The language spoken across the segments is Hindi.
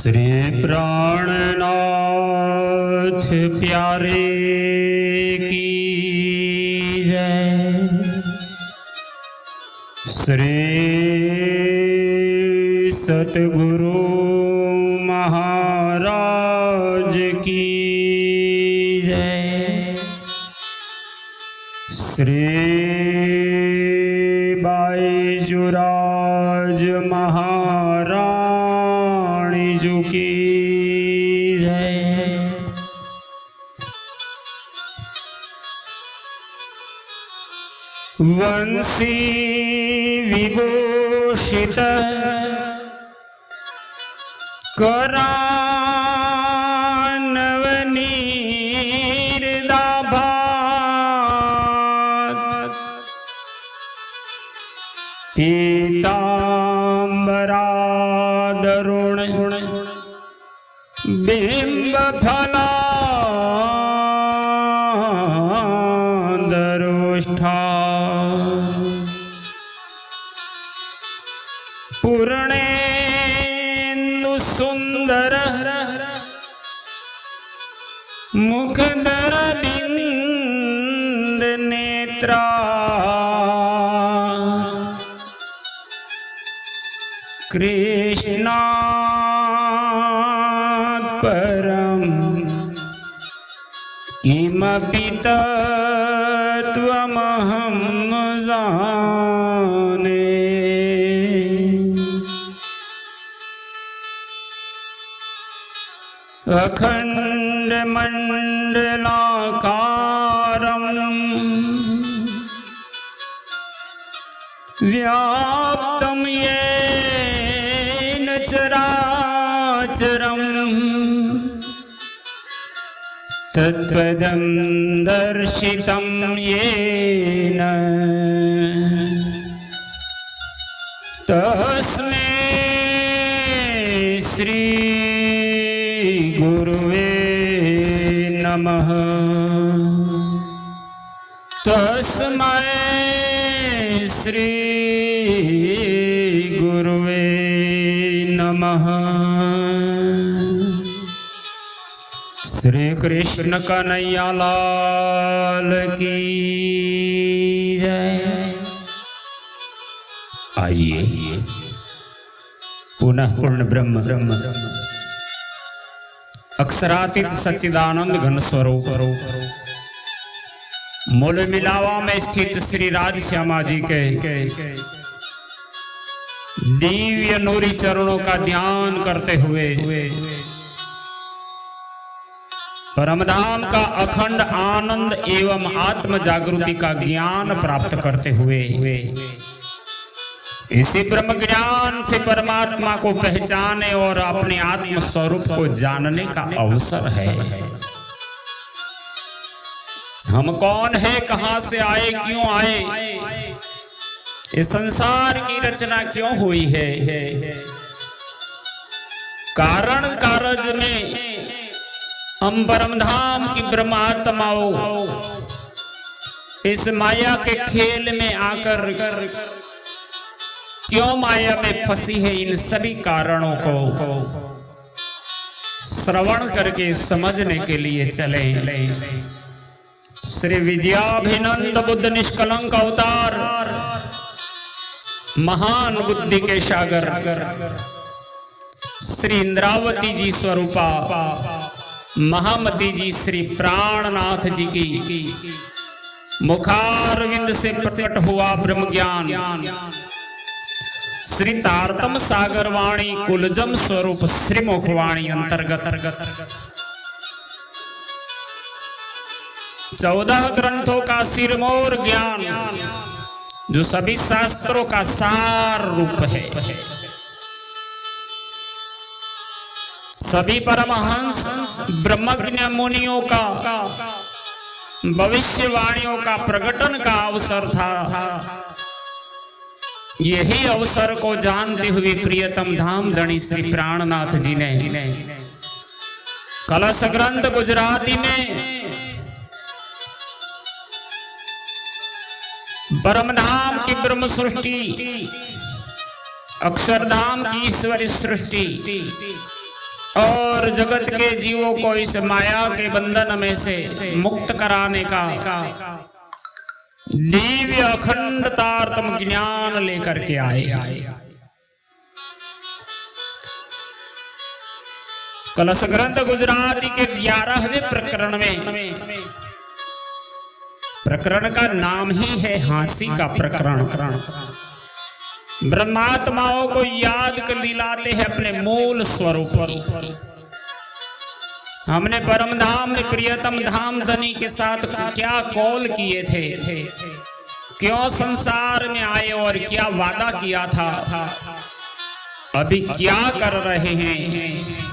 श्री प्राणनाथ प्यारे की जय। श्री सतगुरु महाराज की जय। श्री बाईजुराज महारानी जी की जय। वंशी विभूषित करानवनीर्दाभात पीताम्बरादरुण बिंबफलादरुष्ठा पूर्णेन्दु सुंदर मुखदर बिंद नेत्रा कृष्णात् परम किमपि तत्त्वमहं न जाने। अखंड मंडलाकारं व्याप्तं येन चराचरं तत्पदं दर्शितं येन तस्मै श्री गुरुवे नमः। तस्मै श्री गुरुवे नमः। श्री कृष्ण कन्हैया लाल की जय। आइए पुनः पूर्ण ब्रह्म अक्षरातीत सच्चिदानंद घन स्वरूप मूल मिलावा में स्थित श्री राज श्यामा जी के दिव्य नूरी चरणों का ध्यान करते हुए परमधाम का अखंड आनंद एवं आत्म जागृति का ज्ञान प्राप्त करते हुए इसी ब्रह्म ज्ञान से परमात्मा को पहचाने और अपने आत्म स्वरूप को जानने का अवसर है। हम कौन है, कहां से आए, क्यों आए, इस संसार की रचना क्यों हुई है, कारण कारज में हम परमधाम की ब्रह्मात्माओं इस माया के खेल में आकर क्यों माया में फंसी है, इन सभी कारणों को श्रवण करके समझने के लिए चले। श्री विजयाभिनंद बुद्ध निष्कलंक अवतार महान बुद्धि के सागर श्री इंद्रावती जी स्वरूपा महामती जी श्री प्राणनाथ जी की मुखारविंद से प्रकट हुआ ब्रह्म ज्ञान श्री तारतम सागर वाणी कुलजम स्वरूप श्री मुखवाणी अंतर्गत 14 ग्रंथों का सिरमौर ज्ञान जो सभी शास्त्रों का सार रूप है। सभी परमहंस ब्रह्मज्ञ मुनियों का भविष्यवाणियों का प्रकटन का अवसर था। यही अवसर को जानते हुए प्रियतम धाम धनी श्री प्राणनाथ जी ने कलश ग्रंथ गुजराती में परमधाम की ब्रह्म सृष्टि, अक्षरधाम की ईश्वरी सृष्टि और जगत के जीवों को इस माया के बंधन में से मुक्त कराने का दिव्य अखंडतार्तम ज्ञान लेकर के आए। कलश ग्रंथ गुजराती के 11वें प्रकरण में, प्रकरण का नाम ही है हांसी का प्रकरण। ब्रह्मात्माओं को याद कर दिलाते हैं अपने मूल स्वरूप की। हमने परम धाम में प्रियतम धाम धनी के साथ क्या कौल किए थे, क्यों संसार में आए और क्या वादा किया था, अभी क्या कर रहे हैं।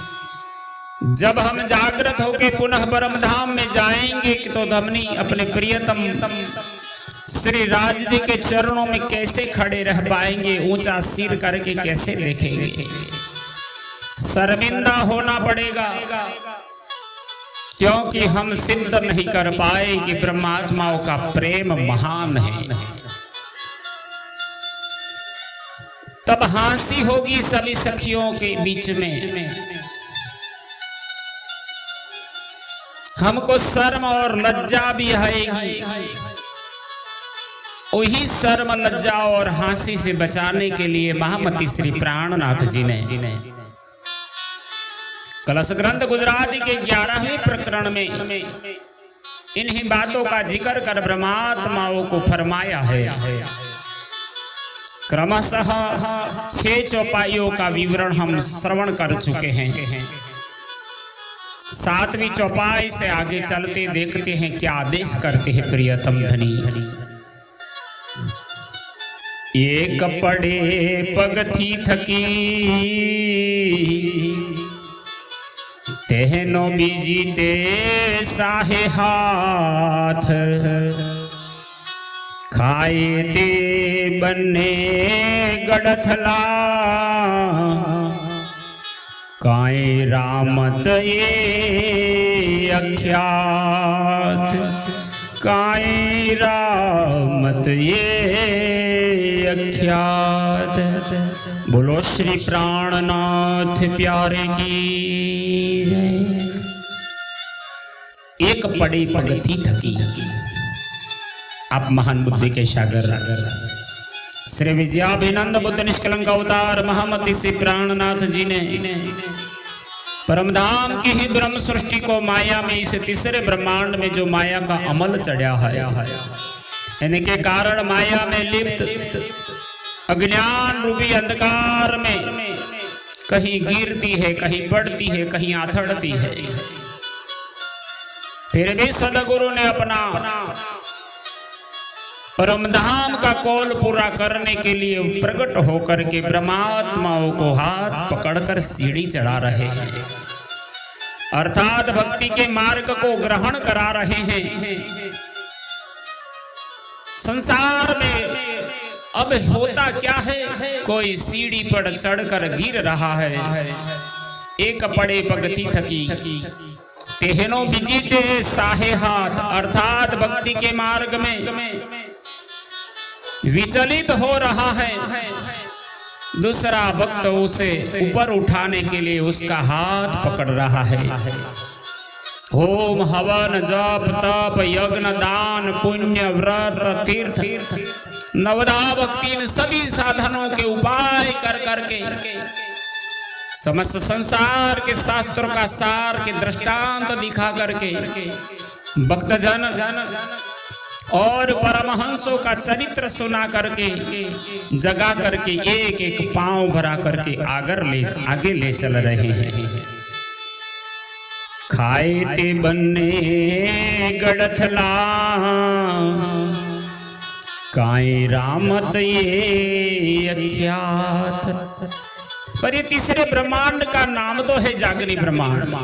जब हम जागृत होकर पुनः परम धाम में जाएंगे तो धमनी अपने प्रियतम श्री राज जी के चरणों में कैसे खड़े रह पाएंगे, ऊंचा सिर करके कैसे देखेंगे। शर्मिंदा होना पड़ेगा, क्योंकि हम सिद्ध नहीं कर पाए कि ब्रह्मात्माओं का प्रेम महान है। तब हंसी होगी सभी सखियों के बीच में। हमको शर्म और लज्जा भी आएगी, वही शर्म लज्जा और हंसी से बचाने के लिए महामती श्री प्राणनाथ जी ने कलश ग्रंथ गुजराती के 11वें प्रकरण में इन्हीं बातों का जिक्र कर ब्रह्मात्माओं को फरमाया है। क्रमशः 6 चौपाइयों का विवरण हम श्रवण कर चुके हैं। 7वीं चौपाई से आगे चलते देखते हैं क्या आदेश करते हैं प्रियतम धनी। एक पड़े पगथी थकी तेहनो बीजीते साहे हाथ, खाए ते बन्ने गड़थला काई रामत ये अख्यात, काई रामत ये अख्यात। बोलो श्री प्राणनाथ प्यारे की जय। एक पड़ी पगथी थकी। आप महान बुद्धि के सागर श्री विजयाभिनंद बुद्ध निष्कलंक अवतार महामती श्री प्राणनाथ जी ने परमधाम की ही ब्रह्म सृष्टि को माया में इस तीसरे ब्रह्मांड में जो माया का अमल चढ़ा है, इनके कारण माया में लिप्त अज्ञान रूपी अंधकार में कहीं गिरती है, कहीं पड़ती है, कहीं आथड़ती है। फिर भी सदगुरु ने अपना परमधाम का कौल पूरा करने के लिए प्रकट होकर के ब्रह्मात्माओं को हाथ पकड़कर सीढ़ी चढ़ा रहे हैं, अर्थात भक्ति के मार्ग को ग्रहण करा रहे हैं। संसार में अब होता क्या है, कोई सीढ़ी पर चढ़कर गिर रहा है। एक पड़े पगथी थकी तेहनो बिजीते साहे हाथ, अर्थात भक्ति के मार्ग में विचलित हो रहा है। दूसरा भक्त उसे ऊपर उठाने के लिए उसका हाथ पकड़ रहा है। होम हवन जप तप यज्ञ दान पुण्य व्रत तीर्थ नवदा भक्ति इन सभी साधनों के उपाय कर करके समस्त संसार के शास्त्रों का सार के दृष्टांत दिखा करके भक्तजन और परमहंसों का चरित्र सुना करके जगा करके एक एक पांव भरा करके आगे ले चल रहे हैं। खाए ते बन्ने गड़थला काई रामत ये अख्यात। पर ये तीसरे ब्रह्मांड का नाम तो है जागनी ब्रह्मांड,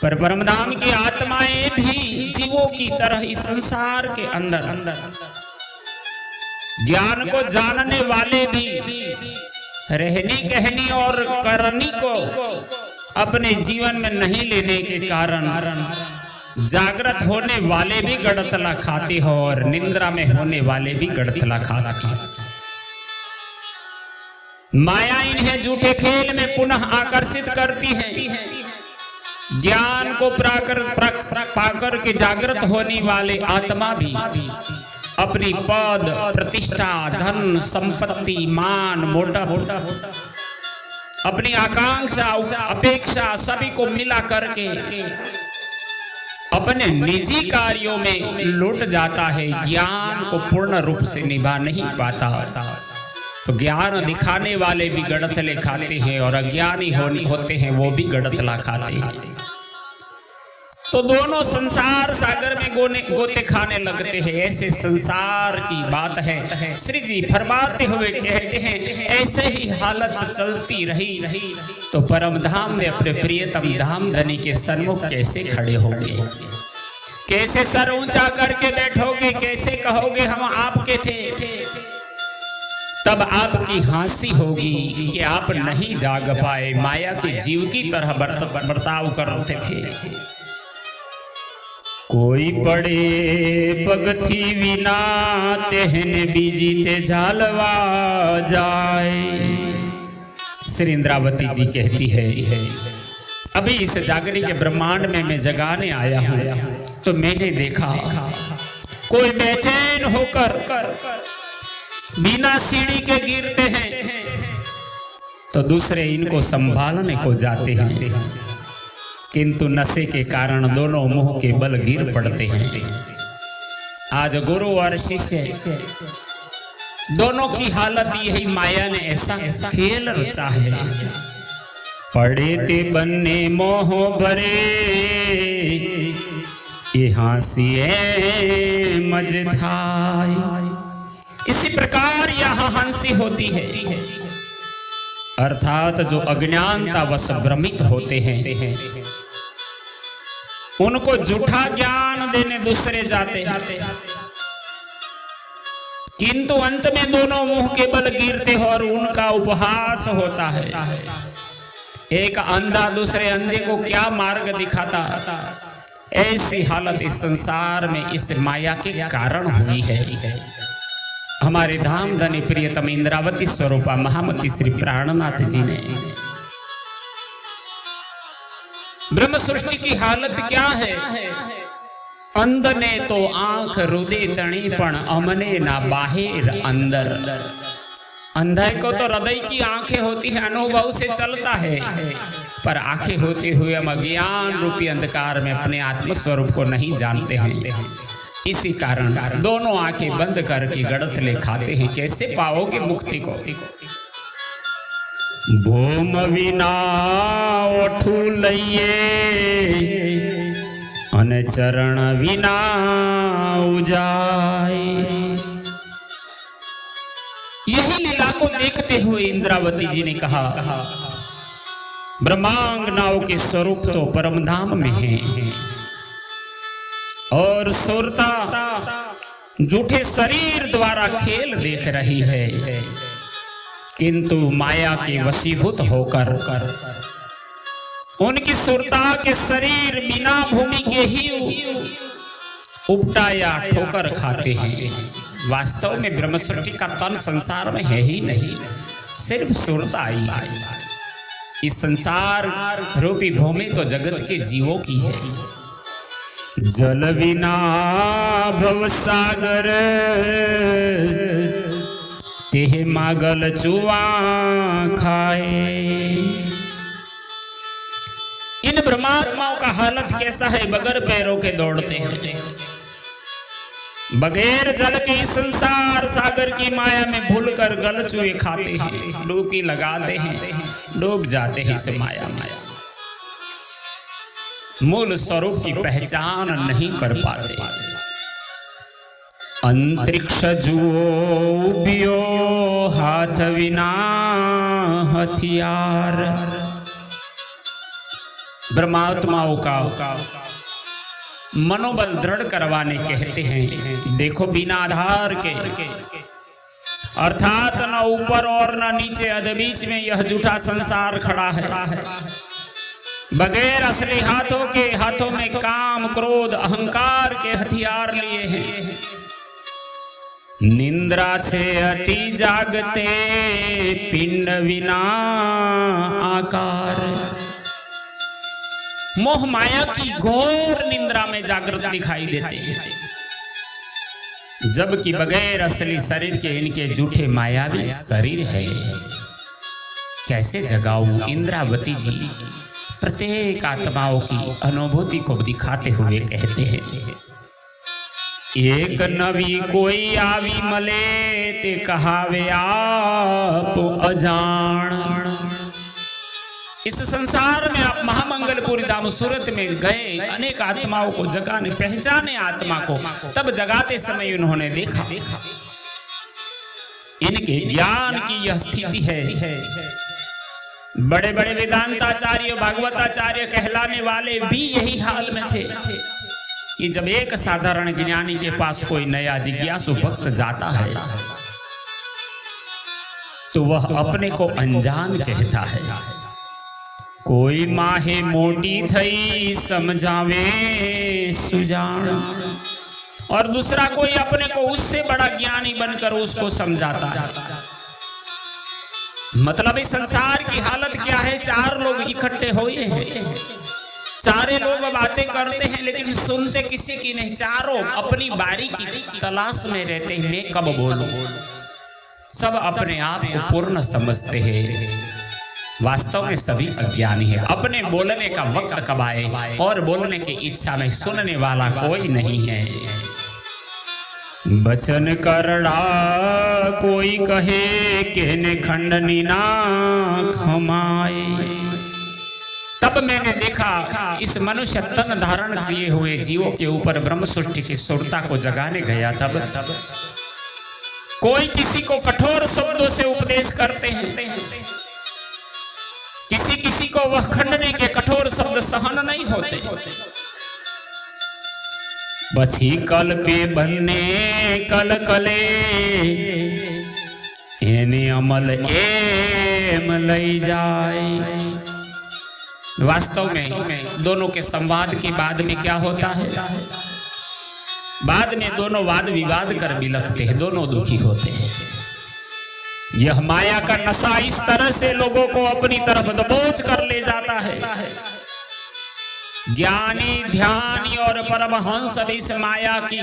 पर परमधाम की आत्माएं भी जीवों की तरह इस संसार के अंदर ज्ञान को जानने वाले भी रहनी कहनी और करनी को अपने जीवन में नहीं लेने के कारण जागृत होने वाले भी गड़तला खाते हो और निंद्रा में होने वाले भी गड़तला खाते हैं। माया इन्हें झूठे खेल में पुनः आकर्षित करती है। ज्ञान को पाकर के जागृत होने वाले आत्मा भी अपनी पद, प्रतिष्ठा, धन, संपत्ति, मान, मोटा अपनी आकांक्षा, अपेक्षा सभी को मिला करके अपने निजी कार्यों में लुट जाता है। ज्ञान को पूर्ण रूप से निभा नहीं पाता। तो ज्ञान दिखाने वाले भी गड़तले खाते हैं और अज्ञानी होते हैं वो भी गड़तला खाते हैं। तो दोनों संसार सागर में गोते खाने लगते हैं। ऐसे संसार की बात है। श्री जी फरमाते हुए कहते हैं ऐसे ही हालत चलती रही तो परम धाम में अपने प्रियतम धाम धनी के सन्मुख कैसे खड़े होंगे, कैसे सर ऊंचा करके बैठोगे, कैसे कहोगे हम आपके थे। तब आपकी हंसी होगी कि आप नहीं जाग पाए, माया के जीव की तरह बर्ताव करते थे। कोई पड़े पगथी विना तेहन बीजीते झालवा जाए। श्री इंद्रावती जी कहती है अभी इस जागरी के ब्रह्मांड में मैं जगाने आया हूं तो मैंने देखा कोई बेचैन होकर बिना सीढ़ी के गिरते हैं तो दूसरे इनको संभालने को जाते हैं, किंतु नशे के कारण दोनों मुंह के बल गिर पड़ते हैं। आज गुरु और शिष्य दोनों की हालत यही, माया ने ऐसा खेल रचा है। पड़े ते बन्ने मोह भरे ये हंसिए मजधाई। इसी प्रकार यहाँ हंसी होती है, अर्थात जो अज्ञानता वश भ्रमित होते हैं उनको झूठा ज्ञान देने दूसरे जाते हैं, किंतु अंत में दोनों मुंह के बल गिरते हैं और उनका उपहास होता है। एक अंधा दूसरे अंधे को क्या मार्ग दिखाता। ऐसी हालत इस संसार में इस माया के कारण हुई है। हमारे धाम धनी प्रियतम इंद्रावती स्वरूपा महामती श्री प्राणनाथ जी ने ब्रह्म सृष्टि की हालत क्या है। अंध ने तो आंख रुदे तणी पण अमने ना बाहेर अंदर। अंधे को तो हृदय की आंखें होती है, अनुभव से चलता है, पर आंखें होते हुए हम अज्ञान रूपी अंधकार में अपने आत्म स्वरूप को नहीं जानते हैं। इसी कारण दोनों आंखें बंद करके गड़तले खाते हैं। कैसे पाओगे मुक्ति को। भूम विना ओठू लइए अन चरण विना उजाए। यही लीला को देखते हुए इंद्रावती जी ने कहा ब्रह्मांगनाओं के स्वरूप तो परम धाम में है और सुरता झूठे शरीर द्वारा खेल देख रही है, किंतु माया के वशीभूत होकर उनकी सुरता के शरीर बिना भूमि के ही उपटा या ठोकर खाते हैं। वास्तव में ब्रह्म सृष्टि का तन संसार में है ही नहीं, सिर्फ सुरता आई। इस संसार रूपी भूमि तो जगत के जीवों की है। जल विना भव सागर तेह मागल चुआ खाए। इन ब्रह्मात्माओं का हालत कैसा है, बगैर पैरों के दौड़ते हैं, बगैर जल के संसार सागर की माया में भूलकर गल चुए खाते हैं, डुबकी लगाते हैं, डूब जाते हैं इस माया। मूल स्वरूप की पहचान नहीं कर पाते। अंतरिक्ष जुओ हाथ विना हथियार। ब्रह्मात्माओं का मनोबल दृढ़ करवाने कहते हैं। देखो बिना आधार के, अर्थात न ऊपर और न नीचे, अधबीच में यह झूठा संसार खड़ा है। बगैर असली हाथों में काम, क्रोध, अहंकार के हथियार लिए हैं। निंद्रा छे अति जागते पिंड विना आकार। मोह माया की घोर निंद्रा में जागृत दिखाई देते हैं, जबकि बगैर असली शरीर के इनके झूठे मायावी शरीर है। कैसे जगाऊं? इंद्रावती जी प्रत्येक आत्माओं की अनुभूति को दिखाते हुए कहते हैं, एक नवी कोई आवी मले ते कहावे आप अजान। इस संसार में आप महामंगलपुरी धाम सूरत में गए, अनेक आत्माओं को जगाने, पहचाने आत्मा को, तब जगाते समय उन्होंने देखा इनके ज्ञान की यह स्थिति है। बड़े बड़े वेदांताचार्य, भागवताचार्य कहलाने वाले भी यही हाल में थे कि जब एक साधारण ज्ञानी के पास कोई नया जिज्ञासु भक्त जाता है तो वह अपने को अनजान कहता है। कोई माहे मोटी थई समझावे सुजान, और दूसरा कोई अपने को उससे बड़ा ज्ञानी बनकर उसको समझाता है। मतलब इस संसार की हालत क्या है? चार लोग इकट्ठे हुए हैं, चारे लोग बातें करते हैं लेकिन सुनते किसी की नहीं। चारों अपनी बारी की तलाश में रहते हैं, मैं कब बोलूं। सब अपने आप को पूर्ण समझते हैं, वास्तव में सभी अज्ञानी है। अपने बोलने का वक्त कब आए और बोलने की इच्छा में सुनने वाला कोई नहीं है। बचन करड़ा कोई कहे के ने खंडनी ना खमाए। तब मैंने देखा इस मनुष्य तन धारण किए हुए जीवों के ऊपर ब्रह्म सृष्टि की सुरता को जगाने गया। तब कोई किसी को कठोर शब्दों से उपदेश करते हैं, किसी किसी को वह खंडने के कठोर शब्द सहन नहीं होते। बची कल पे बनने कल कले एने अमल एम लई जाए। वास्तव में दोनों के संवाद के बाद में क्या होता है? बाद में दोनों वाद विवाद कर बिलखते हैं, दोनों दुखी होते हैं। यह माया का नशा इस तरह से लोगों को अपनी तरफ दबोच कर ले जाता है। ज्ञानी, ध्यानी और परमहंस भी इस माया की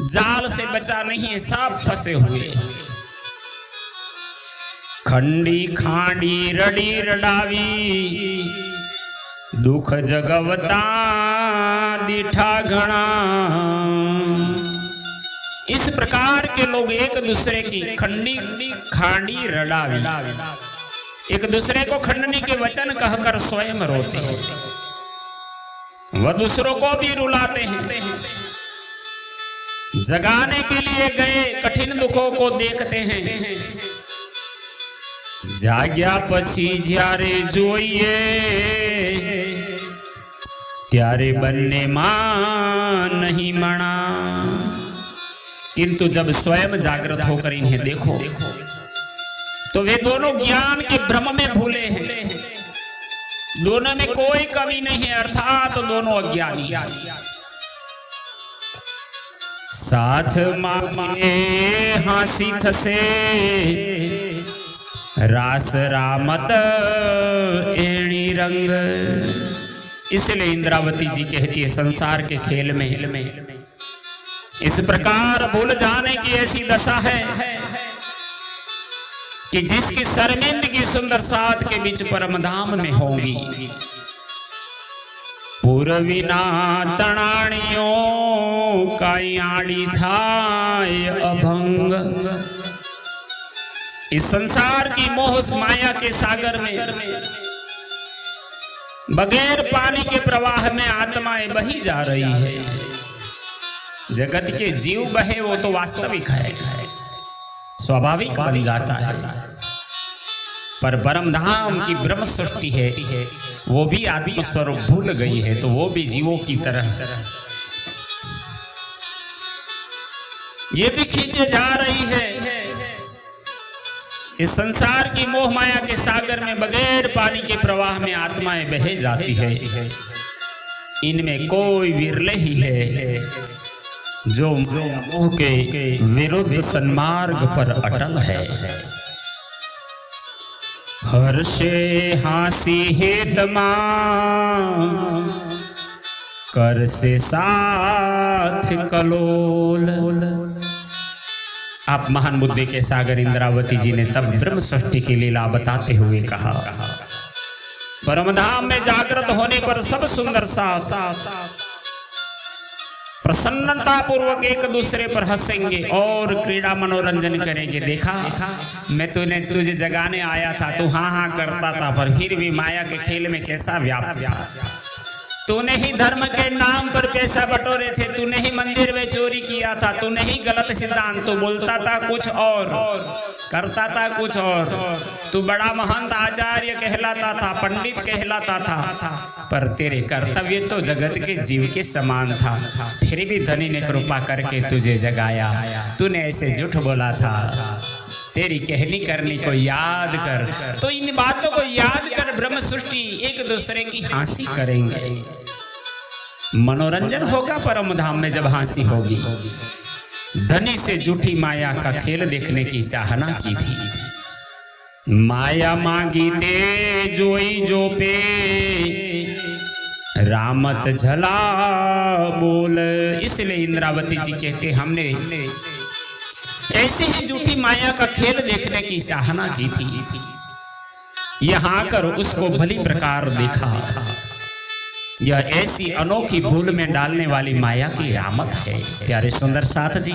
जाल से बचा नहीं है, सब फंसे हुए। खंडी खांडी रडी रडावी दुख जगवता दिठा घना। इस प्रकार के लोग एक दूसरे की खंडी खांडी रडावी, एक दूसरे को खंडनी के वचन कहकर स्वयं रोते हैं, वह दूसरों को भी रुलाते हैं। जगाने के लिए गए कठिन दुखों को देखते हैं। जाग्या पछी ज्यारे जोइए त्यारे बनने मां नहीं मना। किंतु जब स्वयं जागृत होकर इन्हें देखो तो वे दोनों ज्ञान के भ्रम में भूले हैं। दोनों में कोई कमी नहीं है, अर्थात तो दोनों अज्ञानी। साथ मांगे हासी थसे रास रामत एणी रंग। इसलिए इंद्रावती जी कहती है संसार के खेल में इस प्रकार भूल जाने की ऐसी दशा है कि जिसकी शर्मिंदगी सुंदर साथ के बीच परम धाम में होगी। पूर्विना तणाणियों काई आड़ी थाय अभंग। इस संसार की मोह माया के सागर में बगैर पानी के प्रवाह में आत्माएं बही जा रही है। जगत के जीव बहे वो तो वास्तविक है, स्वाभाविक बन जाता है, पर परम धाम की ब्रह्म सृष्टि है वो भी आत्म स्वरूप भूल गई है, तो वो भी जीवों की तरह ये भी खींचे जा रही है। इस संसार की मोह माया के सागर में बगैर पानी के प्रवाह में आत्माएं बहे जाती है। इनमें कोई विरले ही है जो मोह के विरुद्ध सन्मार्ग पर अटल है। हर्षे हासी हेतमा कर से साथ कलोल। आप महान बुद्धि के सागर इंद्रावती जी ने तब ब्रह्म सृष्टि की लीला बताते हुए कहा, परमधाम में जागृत होने पर सब सुंदर साथ प्रसन्नता पूर्वक एक दूसरे पर हंसेंगे और क्रीड़ा मनोरंजन करेंगे। देखा, मैं तुझे जगाने आया था, तू हाँ हाँ करता था, पर फिर भी माया के खेल में कैसा व्याप्त था। तूने ही धर्म के नाम पर पैसा बटोरे थे, तूने ही मंदिर में चोरी किया था, तूने ही गलत सिद्धांत, तू बोलता था कुछ और करता था कुछ और। तू बड़ा महंत आचार्य कहलाता था, पंडित कहलाता था, पर तेरे कर्तव्य तो जगत के जीव के समान था। फिर भी धनी ने कृपा करके तुझे जगाया। तूने ऐसे झूठ बोला था। तेरी कहनी करनी को याद कर। तो इन बातों को याद कर ब्रह्म सृष्टि एक दूसरे की हंसी करेंगे। मनोरंजन होगा परम धाम में जब हंसी होगी। धनी से झूठी माया का खेल देखने की चाहना की थी। माया मांगी ते जोई जो पे रामत झला बोल। इसलिए इंद्रावती जी कहते, हमने ऐसी ही झूठी माया का खेल देखने की चाहना की थी। यहां आकर उसको भली प्रकार देखा। यह ऐसी अनोखी भूल में डालने वाली माया की रामत है। प्यारे सुंदर साथ जी,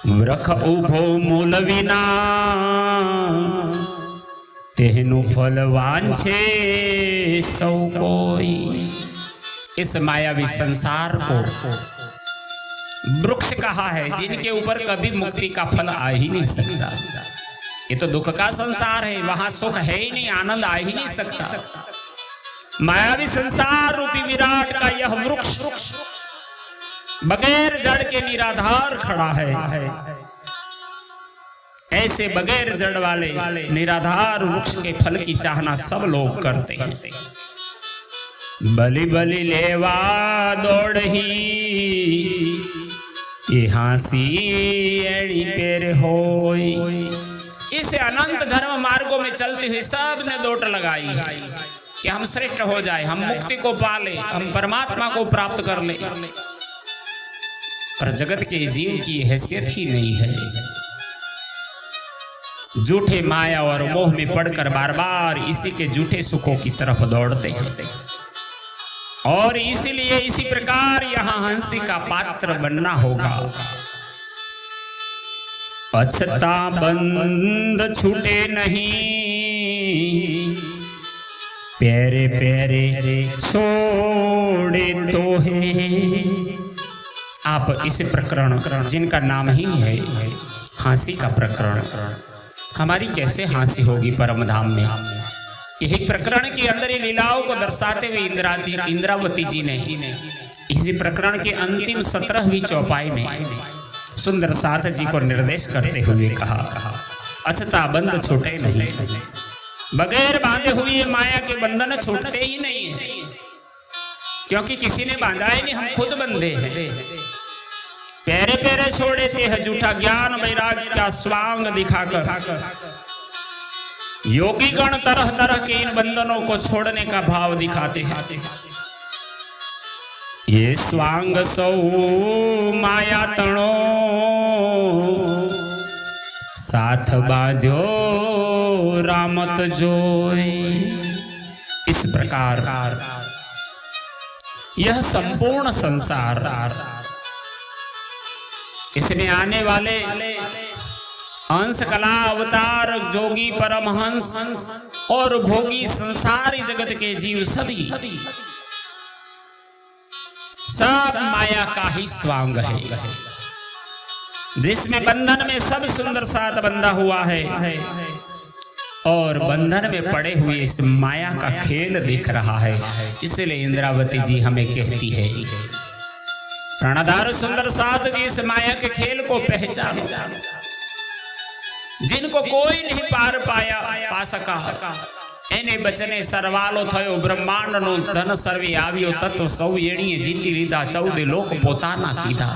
वृक्ष उभो मूल विना तेहनु फल वांछे सौ कोई। इस मायावी संसार को वृक्ष कहा है जिनके ऊपर कभी मुक्ति का फल आ ही नहीं सकता। ये तो दुख का संसार है, वहां सुख है ही नहीं, आनंद आ ही नहीं सकता। मायावी संसार रूपी विराट का यह वृक्ष बगैर जड़ के निराधार खड़ा है। ऐसे बगैर जड़ वाले निराधार वृक्ष के फल की चाहना सब लोग करते हैं। बलि बलि लेवा दौड़ ही ये हासी एड़ी पेर होई। इस अनंत धर्म मार्गों में चलते हुए सब ने दौड़ लगाई कि हम श्रेष्ठ हो जाए, हम मुक्ति को पाले, हम परमात्मा को प्राप्त कर ले। पर जगत के जीव की हैसियत ही नहीं है। झूठे माया और मोह में पड़कर बार बार इसी के झूठे सुखों की तरफ दौड़ते हैं। और इसीलिए इसी प्रकार यहाँ हंसी का पात्र बनना होगा। अछता बंद छूटे नहीं, प्यारे प्यारे छोड़े तो है। आप इस प्रकरण जिनका नाम ही है हंसी का प्रकरण, हमारी कैसे हंसी होगी परम धाम में। यही प्रकरण के अंदर ये लीलाओं को दर्शाते हुए इंद्रावती जी ने इसी प्रकरण के अंतिम 17वीं चौपाई में सुंदर साथ जी को निर्देश करते हुए कहा, अछता बंद छूटे नहीं। बगैर बांधे हुए माया के बंधन छूटते ही नहीं है, क्योंकि किसी ने बांधा ही नहीं, हम खुद बंधे हैं। पैरे पैरे छोड़े थे है झूठा ज्ञान वैराग्य का स्वांग दिखाकर। योगी गण तरह तरह के इन बंधनों को छोड़ने का भाव दिखाते हैं। ये स्वांग सौ माया तणो साथ बांध्यो रामत जोई। इस प्रकार यह संपूर्ण संसार, इसमें आने वाले अंश कला अवतार जोगी परमहंस और भोगी संसारी जगत के जीव सभी सब माया का ही स्वांग है, जिसमें बंधन में सब सुंदर साथ बंधा हुआ है और बंधन में पड़े हुए इस माया का खेल दिख रहा है। इसलिए इंद्रावती जी हमें कहती है, प्राणधार सुंदर साथ जी इस माया के खेल को पहचानो, जिनको कोई नहीं पा सका। એને બચને સરવાલો થયો બ્રહ્માંડનો ધન સર્વે આવ્યો તત્વ સૌ એણીએ જીતી લીધા 14 લોક પોતાના કીધા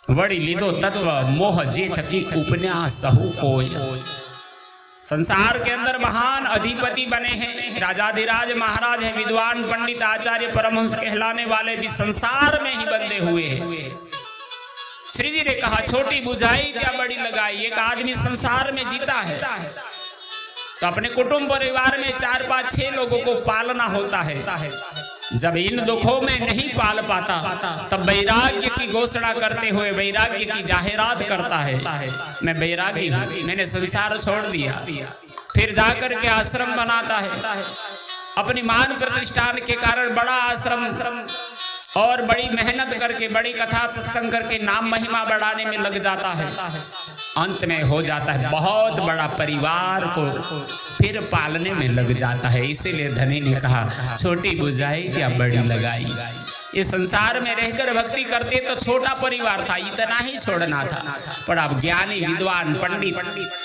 વળી લીધો तत्व मोह जे थकी उपन्यास सहु कोय। संसार के अंदर महान अधिपति बने हैं, राजाधिराज महाराज है, विद्वान पंडित आचार्य परमहंस कहलाने वाले भी संसार में ही बंधे हुए हैं। श्री जी ने कहा छोटी बुझाई क्या बड़ी लगाई। एक आदमी संसार में जीता है तो अपने कुटुंब परिवार में 4, 5, 6 लोगों को पालना होता है। जब इन दुखों में नहीं पाल पाता तब वैराग्य की घोषणा करते हुए वैराग्य की जाहिरात करता है, मैं वैरागी हूं, मैंने संसार छोड़ दिया। फिर जाकर के आश्रम बनाता है, अपनी मान प्रतिष्ठान के कारण बड़ा आश्रम और बड़ी मेहनत करके बड़ी कथा सत्संग करके नाम महिमा बढ़ाने में लग जाता है। अंत में हो जाता है बहुत बड़ा परिवार को फिर पालने में लग जाता है। इसीलिए धनी ने कहा छोटी बुझाई क्या बड़ी लगाई। ये संसार में रहकर भक्ति करते तो छोटा परिवार था, इतना ही छोड़ना था। पर अब ज्ञानी विद्वान पंडित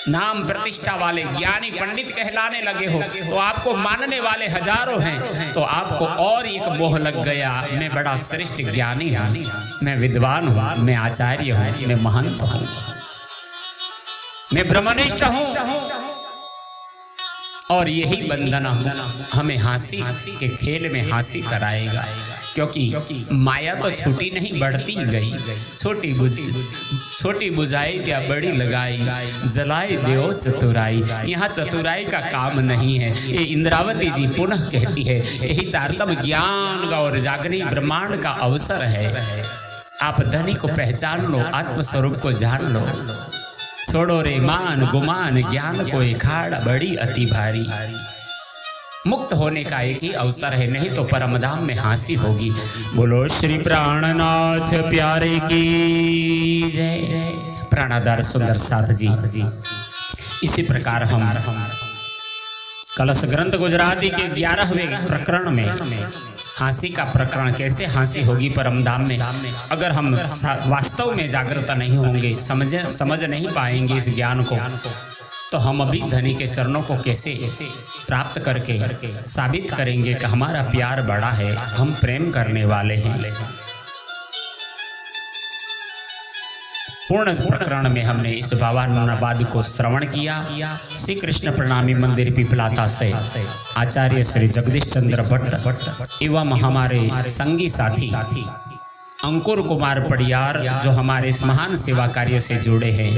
नाम प्रतिष्ठा वाले ज्ञानी पंडित कहलाने लगे हो तो आपको मानने वाले हजारों हैं, तो आपको और एक मोह लग गया, मैं बड़ा श्रेष्ठ ज्ञानी हूँ, मैं विद्वान हूँ, मैं आचार्य हूँ, मैं महंत हूँ, मैं ब्रह्मनिष्ठ हूँ। और यही बंधन हमें हंसी के खेल में हंसी कराएगा, क्योंकि माया तो छूटी नहीं बढ़ती गई। छोटी बुझाई क्या बड़ी लगाई, जलाई देओ चतुराई। यहाँ चतुराई का काम नहीं है, ये इंद्रावती जी पुनः कहती है। यही तारतम ज्ञान का और जागरण ब्रह्मांड का अवसर है। आप धनी को पहचान लो, आत्मस्वरूप को जान लो, छोड़ो रे मान गुमान, ज्ञान को खाड़ बड़ी अति भारी। मुक्त होने का एक ही अवसर है, नहीं तो परमधाम में हंसी होगी। बोलो श्री प्राणनाथ प्यारे की जय। प्राणाधार सुंदर साथ जी, इसी प्रकार हम कलश ग्रंथ गुजराती के 11वें प्रकरण में हंसी का प्रकरण, कैसे हंसी होगी परमधाम में, अगर हम वास्तव में जागृत नहीं होंगे, समझ नहीं पाएंगे इस ज्ञान को, तो हम अभी धनी के चरणों को कैसे प्राप्त करके साबित करेंगे कि हमारा प्यार बड़ा है, हम प्रेम करने वाले हैं। पूर्ण प्रकरण में हमने इस भावानुवाद को श्रवण किया। श्री कृष्ण प्रणामी मंदिर पिपलाता से आचार्य श्री जगदीश चंद्र भट्ट एवं हमारे संगी साथी अंकुर कुमार पडियार जो हमारे इस महान सेवा कार्य से जुड़े हैं,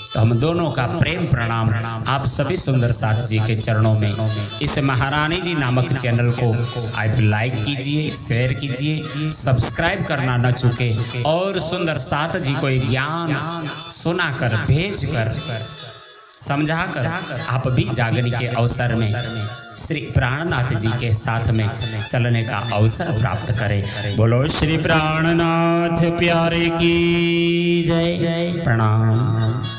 तो हम दोनों का प्रेम प्रणाम आप सभी सुंदर साथ जी के चरणों में। इस महारानी जी नामक चैनल को आप लाइक कीजिए, शेयर कीजिए, सब्सक्राइब करना न चूके, और सुंदर साथ जी को ज्ञान सुनाकर भेजकर समझाकर आप भी जागने के अवसर में श्री प्राणनाथ जी के साथ में चलने का अवसर प्राप्त करें। बोलो श्री प्राणनाथ प्यारे की जय। प्रणाम।